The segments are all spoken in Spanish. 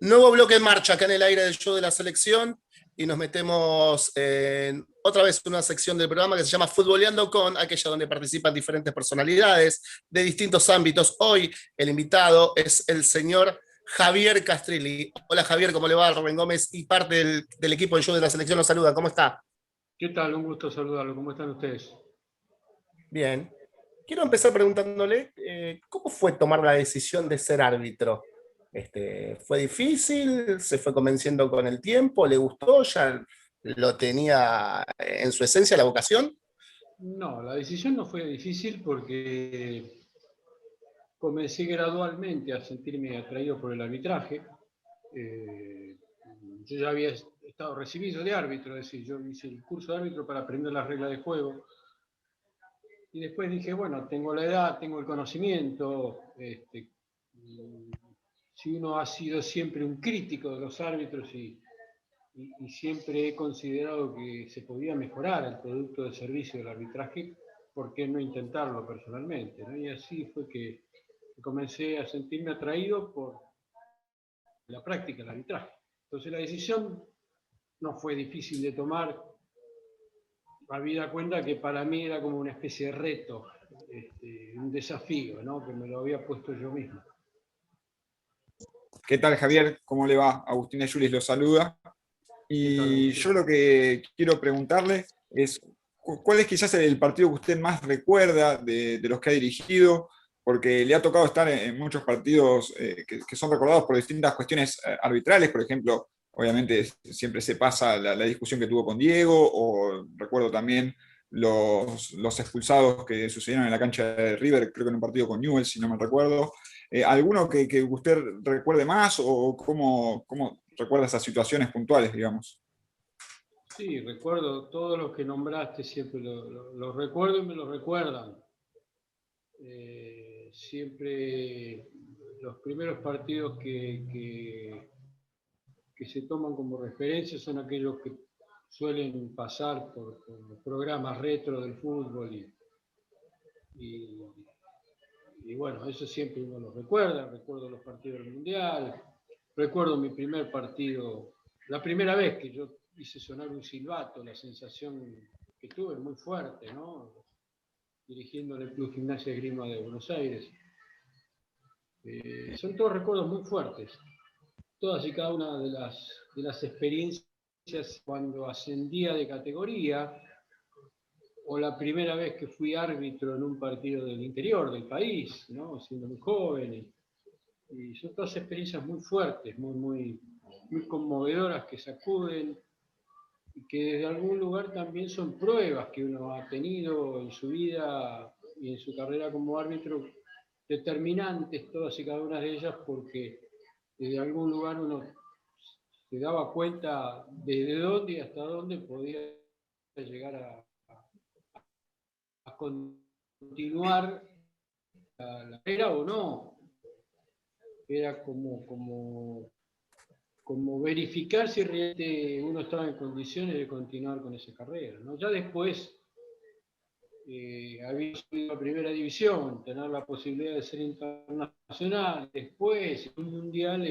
Nuevo bloque en marcha acá en el aire del show de la selección y nos metemos en otra vez una sección del programa que se llama Futboleando con, aquella donde participan diferentes personalidades de distintos ámbitos. Hoy el invitado es el señor Javier Castrilli. Hola Javier, ¿cómo le va? Rubén Gómez y parte del equipo del show de la selección nos saluda. ¿Cómo está? ¿Qué tal? Un gusto saludarlo. ¿Cómo están ustedes? Bien. Quiero empezar preguntándole, ¿cómo fue tomar la decisión de ser árbitro? ¿Fue difícil? ¿Se fue convenciendo con el tiempo? ¿Le gustó? ¿Ya lo tenía en su esencia la vocación? No, la decisión no fue difícil porque comencé gradualmente a sentirme atraído por el arbitraje. Eh, yo ya había estado recibido de árbitro, es decir, yo hice el curso de árbitro para aprender las reglas de juego. Y después dije, bueno, tengo la edad, tengo el conocimiento. Si uno ha sido siempre un crítico de los árbitros y siempre he considerado que se podía mejorar el producto de servicio del arbitraje, ¿por qué no intentarlo personalmente? ¿No? Y así fue que comencé a sentirme atraído por la práctica del arbitraje. Entonces la decisión no fue difícil de tomar, habida cuenta que para mí era como una especie de reto, un desafío, ¿no? Que me lo había puesto yo mismo. ¿Qué tal, Javier? ¿Cómo le va? Agustín Yulis lo saluda. Y yo lo que quiero preguntarle es, ¿cuál es quizás el partido que usted más recuerda de los que ha dirigido? Porque le ha tocado estar en muchos partidos que son recordados por distintas cuestiones arbitrales, por ejemplo, obviamente siempre se pasa la discusión que tuvo con Diego, o recuerdo también los expulsados que sucedieron en la cancha de River, creo que en un partido con Newell's, si no me recuerdo. ¿Alguno que usted recuerde más o cómo recuerda esas situaciones puntuales, digamos? Sí, recuerdo todos los que nombraste, siempre los recuerdo y me los recuerdan. Siempre los primeros partidos que se toman como referencia son aquellos que suelen pasar por programas retro del fútbol y bueno, eso siempre uno lo recuerda. Recuerdo los partidos del Mundial, recuerdo mi primer partido, la primera vez que yo hice sonar un silbato, la sensación que tuve muy fuerte, ¿no? Dirigiendo en el Club Gimnasia de Esgrima de Buenos Aires. Son todos recuerdos muy fuertes, todas y cada una de las experiencias cuando ascendía de categoría, o la primera vez que fui árbitro en un partido del interior del país, ¿no? Siendo muy joven. Y son todas experiencias muy fuertes, muy conmovedoras, que sacuden y que desde algún lugar también son pruebas que uno ha tenido en su vida y en su carrera como árbitro, determinantes todas y cada una de ellas, porque desde algún lugar uno se daba cuenta desde dónde y hasta dónde podía llegar a continuar la carrera o no. Era como verificar si realmente uno estaba en condiciones de continuar con esa carrera, ¿no? Ya después, había subido a primera división, tener la posibilidad de ser internacional, después un mundial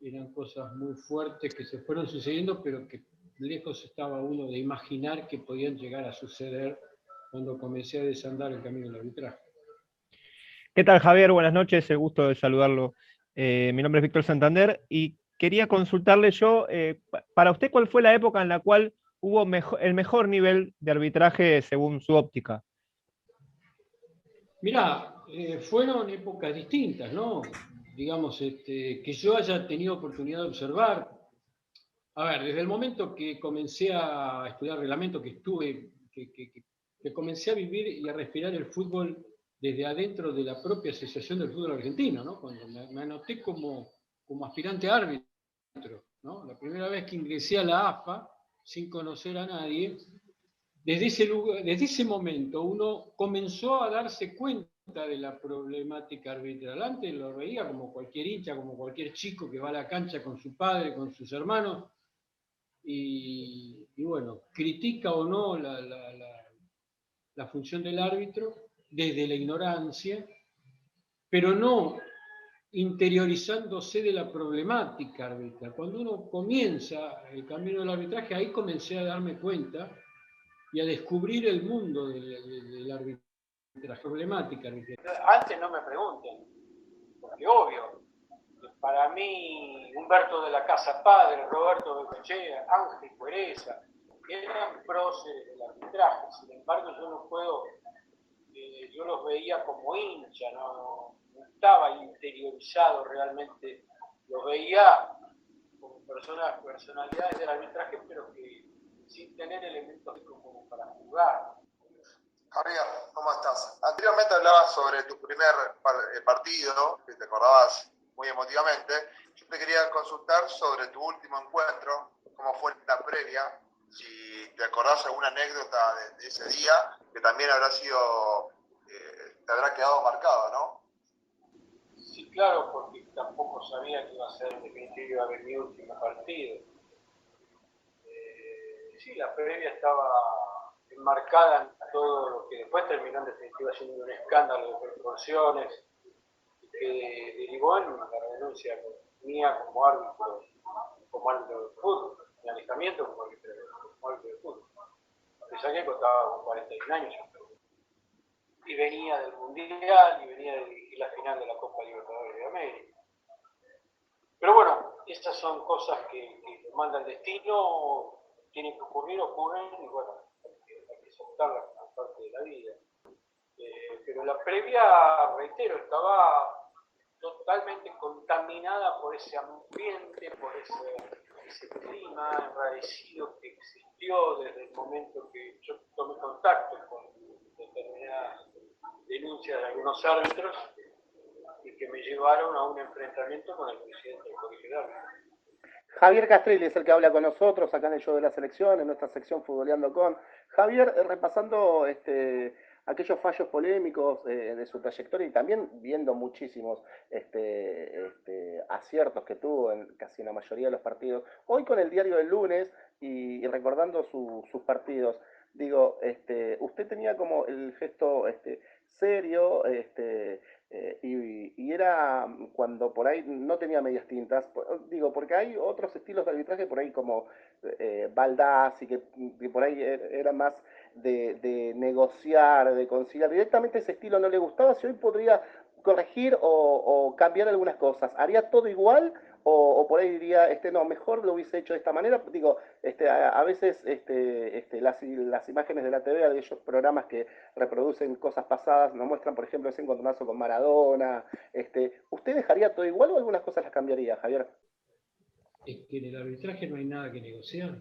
eran cosas muy fuertes que se fueron sucediendo, pero que lejos estaba uno de imaginar que podían llegar a suceder cuando comencé a desandar el camino del arbitraje. ¿Qué tal, Javier? Buenas noches, el gusto de saludarlo. Mi nombre es Víctor Santander y quería consultarle yo, para usted, ¿cuál fue la época en la cual hubo el mejor nivel de arbitraje según su óptica? Mirá, fueron épocas distintas, ¿no? Digamos, que yo haya tenido oportunidad de observar. A ver, desde el momento que comencé a estudiar reglamento, que comencé a vivir y a respirar el fútbol desde adentro de la propia Asociación del Fútbol Argentino, ¿no? Cuando me anoté como aspirante a árbitro, ¿no? La primera vez que ingresé a la AFA, sin conocer a nadie, desde ese momento uno comenzó a darse cuenta de la problemática arbitral. Antes lo veía como cualquier hincha, como cualquier chico que va a la cancha con su padre, con sus hermanos, y bueno, critica o no la función del árbitro desde la ignorancia, pero no interiorizándose de la problemática arbitral. Cuando uno comienza el camino del arbitraje, ahí comencé a darme cuenta y a descubrir el mundo del arbitraje, problemática arbitral. Antes no me pregunten, porque obvio, para mí Humberto de la Casa Padre, Roberto Bengochea, Ángel Cuereza, eran próceres del arbitraje. Sin embargo, yo no puedo, yo los veía como hincha, no estaba interiorizado realmente, los veía como personalidades del arbitraje, pero que sin tener elementos como para jugar. Javier, ¿cómo estás? Anteriormente hablabas sobre tu primer partido, que te acordabas muy emotivamente. Yo te quería consultar sobre tu último encuentro, cómo fue la previa, si te acordás alguna anécdota de ese día, que también habrá sido, te habrá quedado marcado, ¿no? Sí, claro, porque tampoco sabía que iba a ser en definitiva mi último partido. Sí, la previa estaba enmarcada en todo lo que después terminó en definitiva siendo un escándalo de proporciones que derivó en la renuncia mía como árbitro de fútbol, mi alejamiento como árbitro de fútbol. A pesar que contaba con 41 años y venía del Mundial y venía de dirigir la final de la Copa Libertadores de América. Pero bueno, estas son cosas que lo manda el destino, tienen que ocurrir, ocurren, y bueno, hay que aceptarlas como parte de la vida. Pero la previa, reitero, estaba totalmente contaminada por ese ambiente, por ese clima enrarecido que existió desde el momento que yo tomé contacto con determinadas denuncias de algunos árbitros y que me llevaron a un enfrentamiento con el presidente del Colegio de Árbitros. Javier Castrelli es el que habla con nosotros acá en el show de la selección, en nuestra sección Futboleando con. Javier, repasando aquellos fallos polémicos de su trayectoria y también viendo muchísimos aciertos que tuvo en casi la mayoría de los partidos. Hoy con el diario del lunes y recordando sus partidos, digo, usted tenía como el gesto serio, y era cuando por ahí no tenía medias tintas, digo, porque hay otros estilos de arbitraje por ahí como Baldassi, que por ahí era más de negociar, de conciliar. Directamente ese estilo no le gustaba, si hoy podría corregir o cambiar algunas cosas, ¿haría todo igual? O por ahí diría, no, mejor lo hubiese hecho de esta manera. Digo, a veces las imágenes de la TV, de aquellos programas que reproducen cosas pasadas, nos muestran, por ejemplo, ese encontronazo con Maradona. ¿Usted dejaría todo igual o algunas cosas las cambiaría, Javier? Es que en el arbitraje no hay nada que negociar.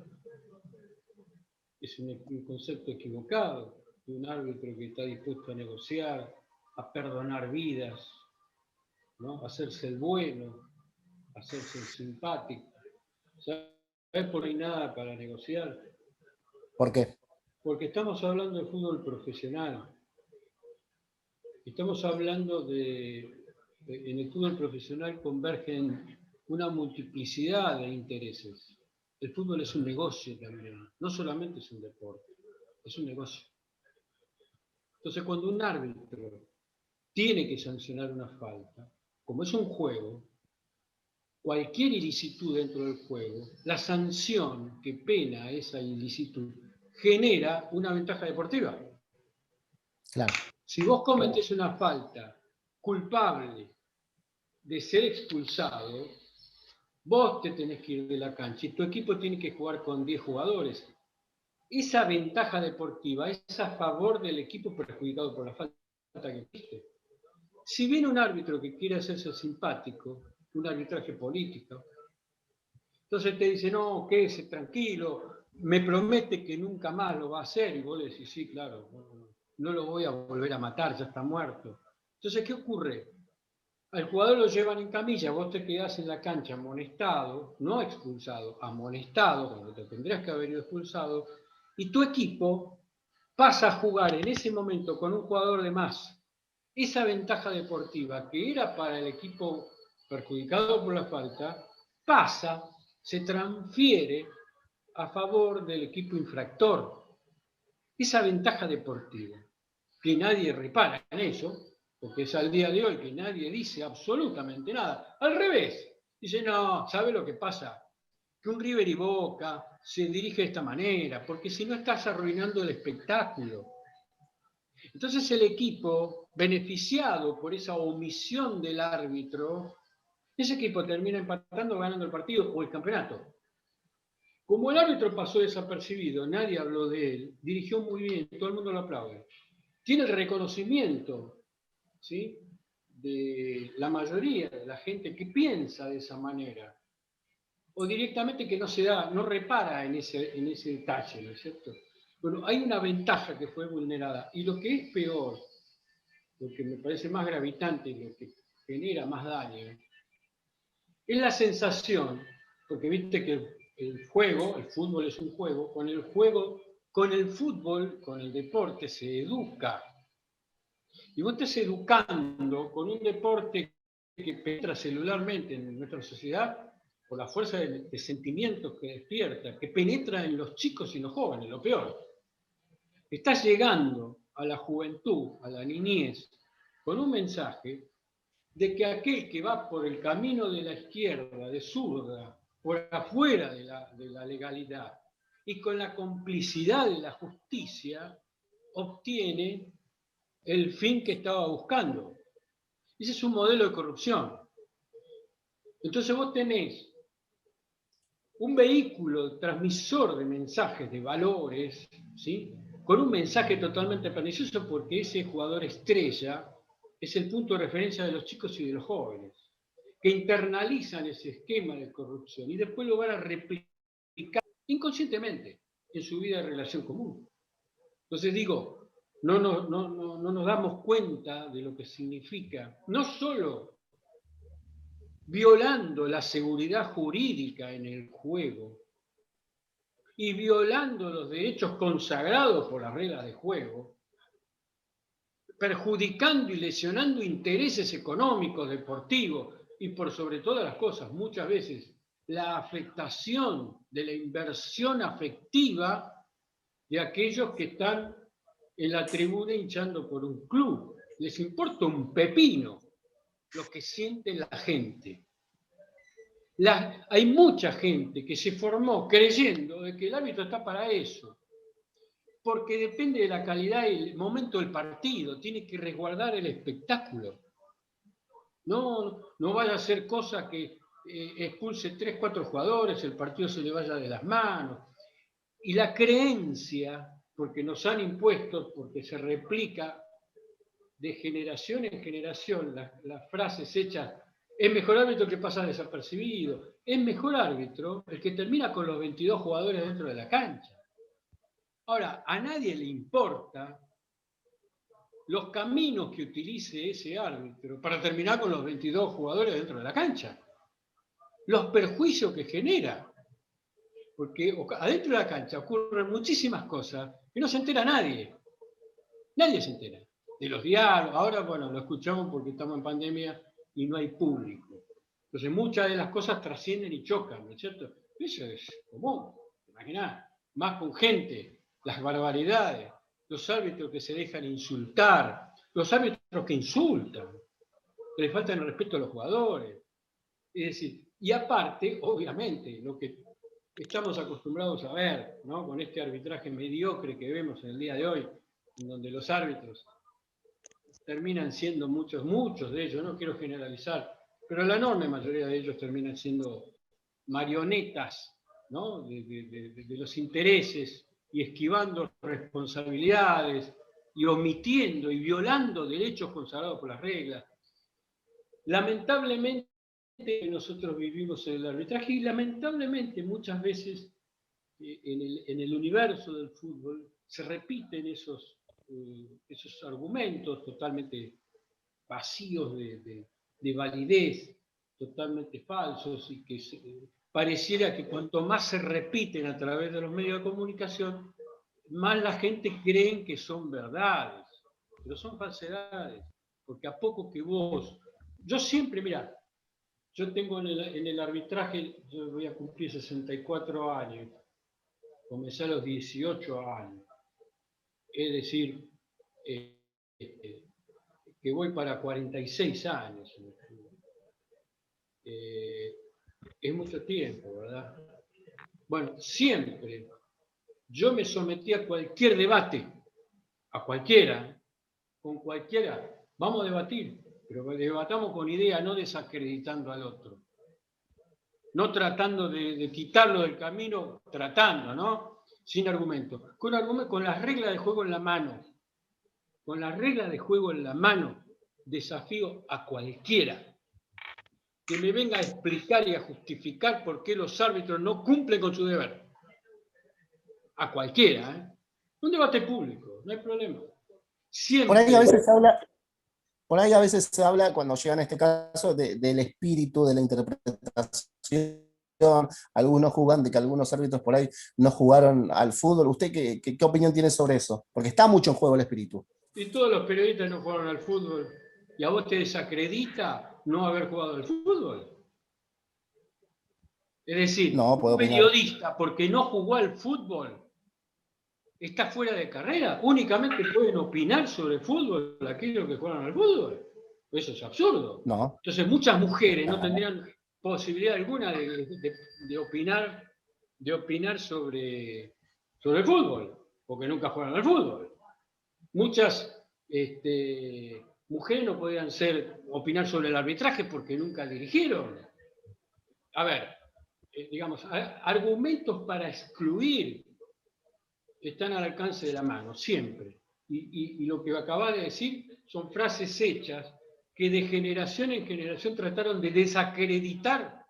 Es un concepto equivocado de un árbitro que está dispuesto a negociar, a perdonar vidas, ¿no? A hacerse el bueno, a hacerse el simpático. ¿Sabes por qué no hay nada para negociar? ¿Por qué? Porque estamos hablando de fútbol profesional. Estamos hablando en el fútbol profesional convergen una multiplicidad de intereses. El fútbol es un negocio también, no solamente es un deporte, es un negocio. Entonces, cuando un árbitro tiene que sancionar una falta, como es un juego, cualquier ilicitud dentro del juego, la sanción que pena esa ilicitud genera una ventaja deportiva. Claro. Si vos cometés una falta culpable de ser expulsado, vos te tenés que ir de la cancha y tu equipo tiene que jugar con 10 jugadores. Esa ventaja deportiva es a favor del equipo perjudicado por la falta que hiciste. Si viene un árbitro que quiere hacerse simpático, un arbitraje político, entonces te dice, no, quédese tranquilo, me promete que nunca más lo va a hacer, y vos le decís, sí, claro, no lo voy a volver a matar, ya está muerto. Entonces, ¿qué ocurre? Al jugador lo llevan en camilla, vos te quedás en la cancha amonestado, no expulsado, amonestado, cuando te tendrías que haber ido expulsado, y tu equipo pasa a jugar en ese momento con un jugador de más. Esa ventaja deportiva que era para el equipo perjudicado por la falta, pasa, se transfiere a favor del equipo infractor. Esa ventaja deportiva, que nadie repara en eso, porque es al día de hoy que nadie dice absolutamente nada. Al revés, dice, no, ¿sabe lo que pasa? Que un River y Boca se dirige de esta manera, porque si no estás arruinando el espectáculo. Entonces el equipo, beneficiado por esa omisión del árbitro, ese equipo termina empatando o ganando el partido o el campeonato. Como el árbitro pasó desapercibido, nadie habló de él, dirigió muy bien, todo el mundo lo aplaude. Tiene el reconocimiento, ¿sí?, de la mayoría de la gente que piensa de esa manera, o directamente que no se da, no repara en ese detalle, ¿no es cierto? Bueno, hay una ventaja que fue vulnerada, y lo que es peor, lo que me parece más gravitante, lo que genera más daño, es la sensación, porque viste que el fútbol es un juego, con el fútbol, con el deporte se educa. Y vos estás educando con un deporte que penetra celularmente en nuestra sociedad por la fuerza de sentimientos que despierta, que penetra en los chicos y los jóvenes, lo peor. Estás llegando a la juventud, a la niñez, con un mensaje de que aquel que va por el camino de la izquierda, de zurda, por afuera de la legalidad, y con la complicidad de la justicia, obtiene el fin que estaba buscando. Ese es un modelo de corrupción. Entonces vos tenés un vehículo transmisor de mensajes, de valores, ¿sí?, con un mensaje totalmente pernicioso, porque ese jugador estrella es el punto de referencia de los chicos y de los jóvenes, que internalizan ese esquema de corrupción y después lo van a replicar inconscientemente en su vida de relación común. Entonces digo, no nos damos cuenta de lo que significa, no solo violando la seguridad jurídica en el juego y violando los derechos consagrados por las reglas de juego, perjudicando y lesionando intereses económicos, deportivos y por sobre todas las cosas, muchas veces, la afectación de la inversión afectiva de aquellos que están en la tribuna hinchando por un club. Les importa un pepino lo que siente la gente. Hay mucha gente que se formó creyendo de que el árbitro está para eso, porque depende de la calidad y el momento del partido, tiene que resguardar el espectáculo. No vaya a hacer cosa que expulse 3, 4 jugadores, el partido se le vaya de las manos. Y la creencia, porque nos han impuesto, porque se replica de generación en generación las frases hechas, es mejor árbitro el que pasa desapercibido, es mejor árbitro el que termina con los 22 jugadores dentro de la cancha. Ahora, a nadie le importa los caminos que utilice ese árbitro para terminar con los 22 jugadores dentro de la cancha. Los perjuicios que genera. Porque adentro de la cancha ocurren muchísimas cosas que no se entera nadie. Nadie se entera. De los diálogos, ahora, bueno, lo escuchamos porque estamos en pandemia y no hay público. Entonces muchas de las cosas trascienden y chocan, ¿no es cierto? Eso es común, ¿te imaginás? Más con gente, las barbaridades, los árbitros que se dejan insultar, los árbitros que insultan, que le faltan el respeto a los jugadores. Es decir, y aparte, obviamente, lo que estamos acostumbrados a ver, ¿no?, con este arbitraje mediocre que vemos en el día de hoy, en donde los árbitros terminan siendo muchos de ellos, no quiero generalizar, pero la enorme mayoría de ellos terminan siendo marionetas, ¿no?, de los intereses y esquivando responsabilidades y omitiendo y violando derechos consagrados por las reglas. Lamentablemente nosotros vivimos en el arbitraje y lamentablemente muchas veces en el universo del fútbol se repiten esos argumentos totalmente vacíos de validez, totalmente falsos, y que pareciera que cuanto más se repiten a través de los medios de comunicación, más la gente cree que son verdades, pero son falsedades, porque a poco que yo siempre, mira, yo tengo en el arbitraje, yo voy a cumplir 64 años, comencé a los 18 años, es decir, que voy para 46 años. Es mucho tiempo, ¿verdad? Bueno, siempre yo me sometí a cualquier debate, a cualquiera, con cualquiera. Vamos a debatir, pero debatamos con idea, no desacreditando al otro. No tratando de quitarlo del camino, tratando, ¿no? Sin argumento. Con las reglas de juego en la mano. Con las reglas de juego en la mano, desafío a cualquiera que me venga a explicar y a justificar por qué los árbitros no cumplen con su deber. A cualquiera, ¿eh? Un debate público, no hay problema. Siempre. Por ahí a veces se habla, cuando llega en este caso, del espíritu, de la interpretación. Algunos jugan de que algunos árbitros por ahí no jugaron al fútbol. ¿Usted qué opinión tiene sobre eso? Porque está mucho en juego el espíritu. Y todos los periodistas no jugaron al fútbol. ¿Y a vos te desacredita no haber jugado al fútbol? Es decir, No, puedo un periodista, porque no jugó al fútbol, está fuera de carrera. Únicamente pueden opinar sobre el fútbol aquellos que juegan al fútbol. Eso es absurdo. No. Entonces muchas mujeres no tendrían posibilidad alguna de opinar sobre el fútbol, porque nunca juegan al fútbol. Muchas mujeres no podían opinar sobre el arbitraje porque nunca dirigieron. A ver, digamos, argumentos para excluir están al alcance de la mano, siempre. Y lo que acabas de decir son frases hechas que de generación en generación trataron de desacreditar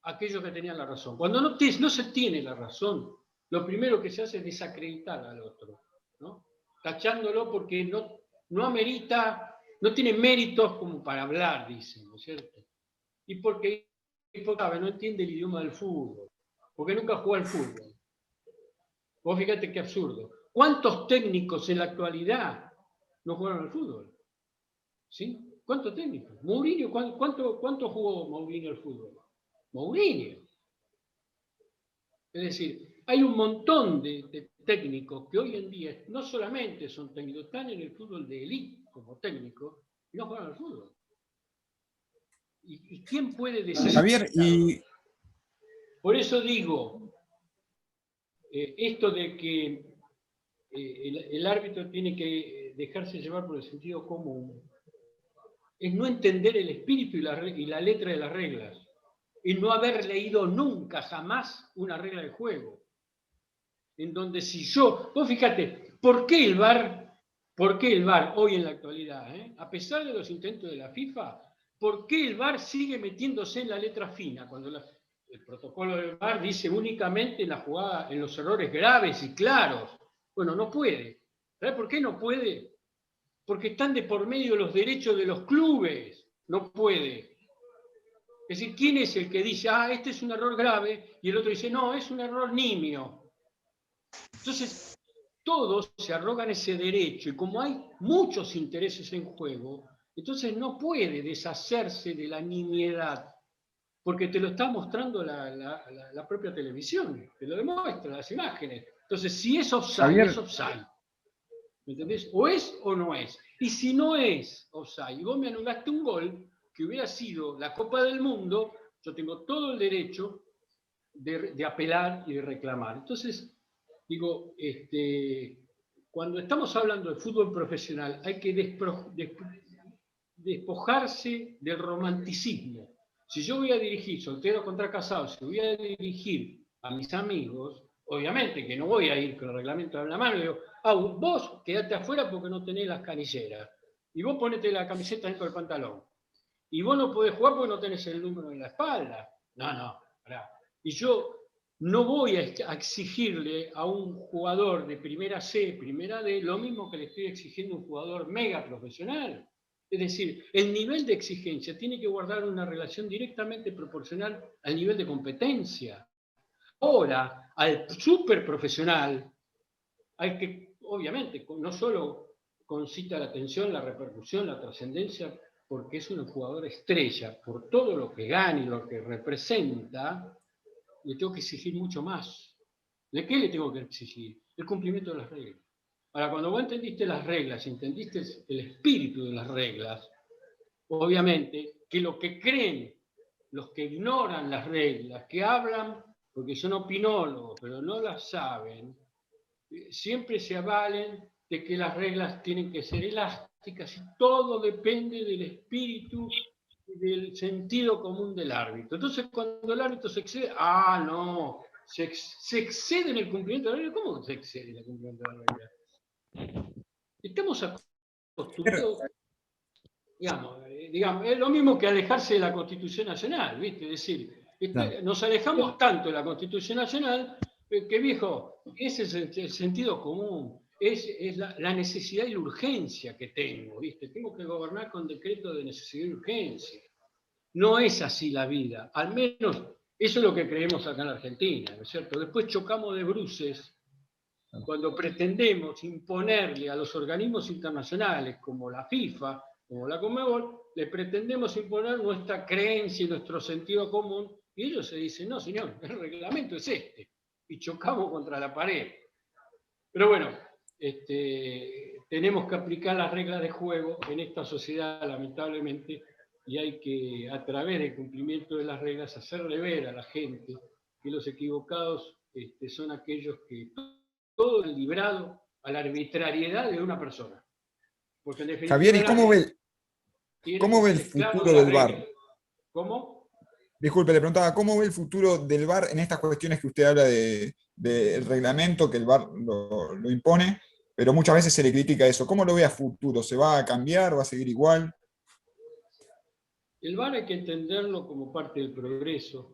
a aquellos que tenían la razón. Cuando no se tiene la razón, lo primero que se hace es desacreditar al otro, ¿no? Tachándolo porque no amerita, no tiene méritos como para hablar, dicen, ¿no es cierto? Y porque no entiende el idioma del fútbol, porque nunca jugó al fútbol. Vos fíjate qué absurdo. ¿Cuántos técnicos en la actualidad no jugaron al fútbol? ¿Sí? ¿Cuántos técnicos? Mourinho, ¿cuánto jugó Mourinho al fútbol? Mourinho. Es decir, hay un montón de técnicos que hoy en día no solamente son técnicos, están en el fútbol de élite como técnicos y no juegan al fútbol. ¿Y quién puede decir? Javier, y... Por eso digo, esto de que el árbitro tiene que dejarse llevar por el sentido común, es no entender el espíritu y la letra de las reglas, y no haber leído nunca, jamás, una regla de juego. En donde vos fíjate, ¿por qué el VAR hoy en la actualidad, a pesar de los intentos de la FIFA, por qué el VAR sigue metiéndose en la letra fina? Cuando el protocolo del VAR dice únicamente en la jugada, en los errores graves y claros. Bueno, no puede. ¿Sabes por qué no puede? Porque están de por medio los derechos de los clubes. No puede. Es decir, ¿quién es el que dice, este es un error grave? Y el otro dice, no, es un error nimio. Entonces, todos se arrogan ese derecho y como hay muchos intereses en juego, entonces no puede deshacerse de la nimiedad, porque te lo está mostrando la propia televisión, te lo demuestra, las imágenes. Entonces, si es offside, Javier, es offside. ¿Me entendés? O es o no es. Y si no es offside, y vos me anulaste un gol que hubiera sido la Copa del Mundo, yo tengo todo el derecho de apelar y de reclamar. Entonces, digo, cuando estamos hablando de fútbol profesional, hay que despojarse del romanticismo. Si yo voy a dirigir soltero contra casado, si voy a dirigir a mis amigos, obviamente que no voy a ir con el reglamento en la mano y digo, vos quedate afuera porque no tenés las canilleras, y vos ponete la camiseta dentro del pantalón, y vos no podés jugar porque no tenés el número en la espalda. No, pará. Y yo no voy a exigirle a un jugador de primera C, primera D, lo mismo que le estoy exigiendo a un jugador mega profesional. Es decir, el nivel de exigencia tiene que guardar una relación directamente proporcional al nivel de competencia. Ahora, al súper profesional, al que obviamente no solo concita la atención, la repercusión, la trascendencia, porque es un jugador estrella, por todo lo que gana y lo que representa, le tengo que exigir mucho más. ¿De qué le tengo que exigir? El cumplimiento de las reglas. Ahora, cuando vos entendiste las reglas, entendiste el espíritu de las reglas, obviamente que lo que creen, los que ignoran las reglas, que hablan porque son opinólogos, pero no las saben, siempre se avalen de que las reglas tienen que ser elásticas y todo depende del espíritu y del sentido común del árbitro. Entonces, cuando el árbitro se excede, no, se excede en el cumplimiento de la regla. ¿Cómo se excede en el cumplimiento de la regla? Estamos acostumbrados, digamos, es lo mismo que alejarse de la Constitución Nacional, ¿viste? Es decir, nos alejamos tanto de la Constitución Nacional que, viejo, ese es el sentido común, es la necesidad y la urgencia que tengo, ¿viste? Tengo que gobernar con decreto de necesidad y urgencia. No es así la vida, al menos eso es lo que creemos acá en Argentina, ¿no es cierto? Después chocamos de bruces cuando pretendemos imponerle a los organismos internacionales como la FIFA, como la Conmebol, le pretendemos imponer nuestra creencia y nuestro sentido común, y ellos se dicen, no señor, el reglamento es este, y chocamos contra la pared. Pero bueno, tenemos que aplicar las reglas de juego en esta sociedad, lamentablemente, y hay que, a través del cumplimiento de las reglas, hacerle ver a la gente que los equivocados son aquellos que todo es librado a la arbitrariedad de una persona. Porque en definitiva, Javier, ¿y cómo ve el futuro del VAR? ¿Cómo? Disculpe, le preguntaba, ¿cómo ve el futuro del VAR en estas cuestiones que usted habla del reglamento, que el VAR lo impone, pero muchas veces se le critica eso? ¿Cómo lo ve a futuro? ¿Se va a cambiar? ¿Va a seguir igual? El VAR hay que entenderlo como parte del progreso.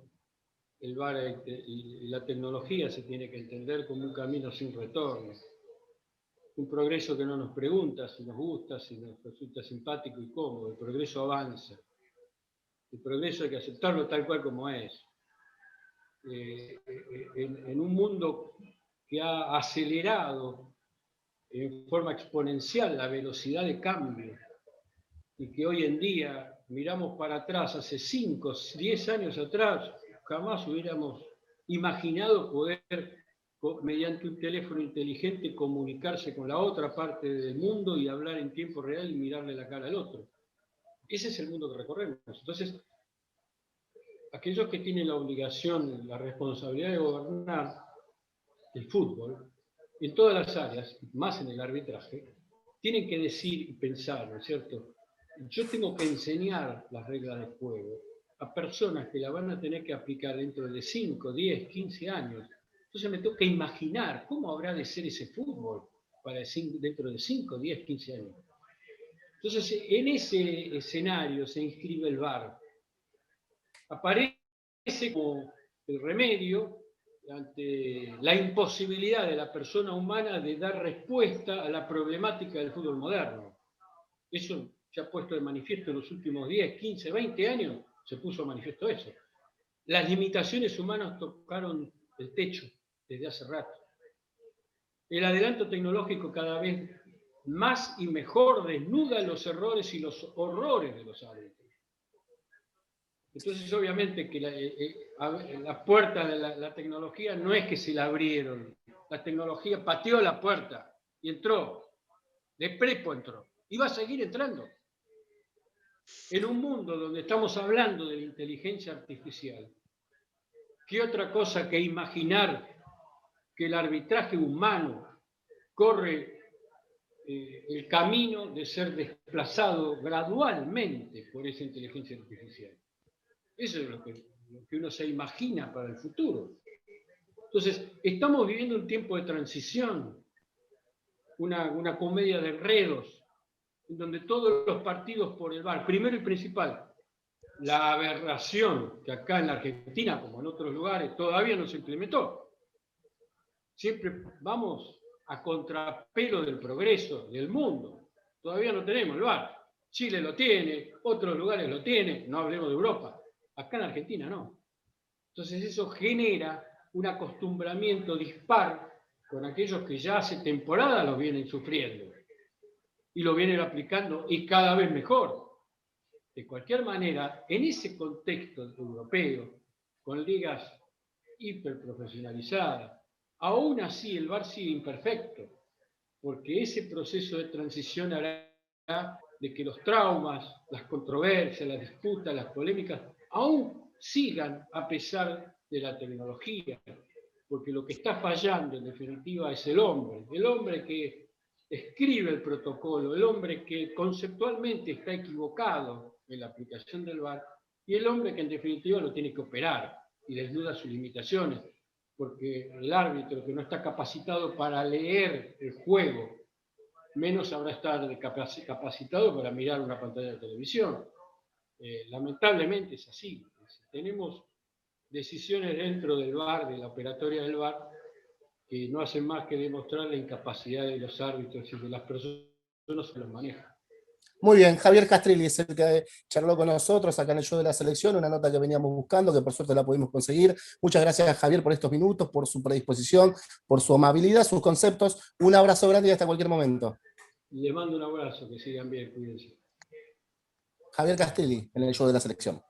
El VAR y la tecnología se tiene que entender como un camino sin retorno. Un progreso que no nos pregunta si nos gusta, si nos resulta simpático y cómodo. El progreso avanza. El progreso hay que aceptarlo tal cual como es. En un mundo que ha acelerado en forma exponencial la velocidad de cambio y que hoy en día miramos para atrás, hace 5, 10 años atrás, jamás hubiéramos imaginado poder, mediante un teléfono inteligente, comunicarse con la otra parte del mundo y hablar en tiempo real y mirarle la cara al otro. Ese es el mundo que recorremos. Entonces, aquellos que tienen la obligación, la responsabilidad de gobernar el fútbol, en todas las áreas, más en el arbitraje, tienen que decir y pensar, ¿no es cierto? Yo tengo que enseñar las reglas de juego a personas que la van a tener que aplicar dentro de 5, 10, 15 años. Entonces me tengo que imaginar cómo habrá de ser ese fútbol dentro de 5, 10, 15 años. Entonces, en ese escenario se inscribe el VAR. Aparece como el remedio ante la imposibilidad de la persona humana de dar respuesta a la problemática del fútbol moderno. Eso se ha puesto de manifiesto en los últimos 10, 15, 20 años, se puso de manifiesto eso. Las limitaciones humanas tocaron el techo desde hace rato. El adelanto tecnológico cada vez más y mejor desnuda los errores y los horrores de los árbitros. Entonces, obviamente, que la puerta de la tecnología no es que se la abrieron. La tecnología pateó la puerta y entró. De prepo entró. Y va a seguir entrando. En un mundo donde estamos hablando de la inteligencia artificial, ¿qué otra cosa que imaginar que el arbitraje humano corre el camino de ser desplazado gradualmente por esa inteligencia artificial? Eso es lo que uno se imagina para el futuro. Entonces, estamos viviendo un tiempo de transición, una comedia de enredos, en donde todos los partidos por el VAR, primero y principal, la aberración que acá en la Argentina, como en otros lugares, todavía no se implementó. Siempre vamos a contrapelo del progreso del mundo. Todavía no tenemos el VAR. Chile lo tiene, otros lugares lo tienen, no hablemos de Europa. Acá en Argentina no. Entonces eso genera un acostumbramiento dispar con aquellos que ya hace temporada los vienen sufriendo y lo vienen aplicando y cada vez mejor. De cualquier manera, en ese contexto europeo, con ligas hiperprofesionalizadas, aún así el VAR sigue imperfecto. porque ese proceso de transición hará de que los traumas, las controversias, las disputas, las polémicas, aún sigan a pesar de la tecnología, porque lo que está fallando en definitiva es el hombre que escribe el protocolo, el hombre que conceptualmente está equivocado en la aplicación del VAR, y el hombre que en definitiva lo tiene que operar y desnuda sus limitaciones, porque el árbitro que no está capacitado para leer el juego, menos habrá estar capacitado para mirar una pantalla de televisión. Lamentablemente es así. Tenemos decisiones dentro del VAR, de la operatoria del VAR, que no hacen más que demostrar la incapacidad de los árbitros y de las personas que los manejan. Muy bien, Javier Castrilli es el que charló con nosotros acá en el show de la selección, una nota que veníamos buscando, que por suerte la pudimos conseguir. Muchas gracias, Javier, por estos minutos, por su predisposición, por su amabilidad, sus conceptos. Un abrazo grande y hasta cualquier momento. Les mando un abrazo, que sigan bien, cuídense. Javier Castrilli en el show de la selección.